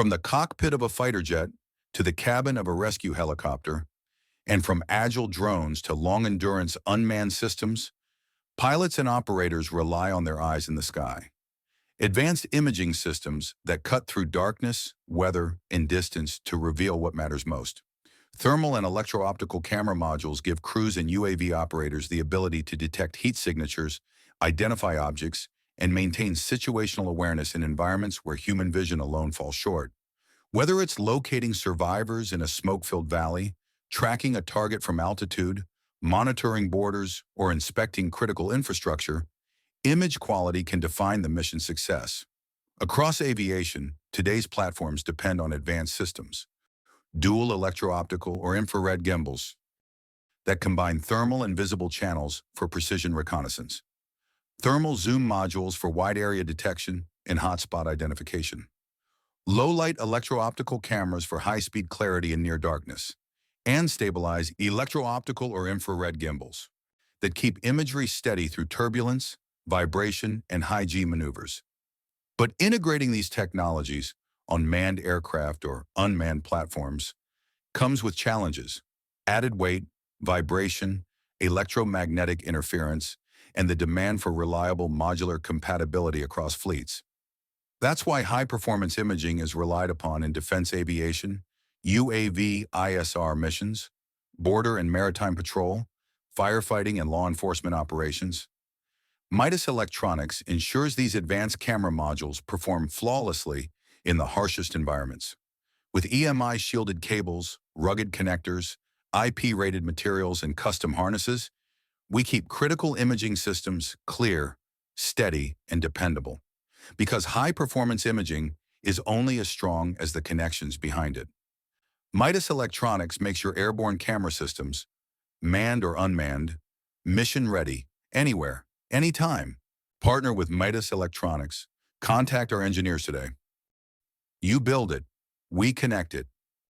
From the cockpit of a fighter jet to the cabin of a rescue helicopter, and from agile drones to long-endurance unmanned systems, pilots and operators rely on their eyes in the sky. Advanced imaging systems that cut through darkness, weather, and distance to reveal what matters most. Thermal and electro-optical camera modules give crews and UAV operators the ability to detect heat signatures, identify objects, and maintain situational awareness in environments where human vision alone falls short. Whether it's locating survivors in a smoke-filled valley, tracking a target from altitude, monitoring borders, or inspecting critical infrastructure, image quality can define the mission success. Across aviation, today's platforms depend on advanced systems, dual electro-optical or infrared gimbals that combine thermal and visible channels for precision reconnaissance, thermal zoom modules for wide area detection and hotspot identification, low-light electro-optical cameras for high-speed clarity in near darkness, and stabilize electro-optical or infrared gimbals that keep imagery steady through turbulence, vibration, and high-G maneuvers. But integrating these technologies on manned aircraft or unmanned platforms comes with challenges: added weight, vibration, electromagnetic interference, and the demand for reliable modular compatibility across fleets. That's why high-performance imaging is relied upon in defense aviation, UAV ISR missions, border and maritime patrol, firefighting and law enforcement operations. Midas Electronics ensures these advanced camera modules perform flawlessly in the harshest environments. With EMI-shielded cables, rugged connectors, IP-rated materials, and custom harnesses, we keep critical imaging systems clear, steady, and dependable. Because high-performance imaging is only as strong as the connections behind it. Midas Electronics makes your airborne camera systems, manned or unmanned, mission-ready, anywhere, anytime. Partner with Midas Electronics. Contact our engineers today. You build it, we connect it.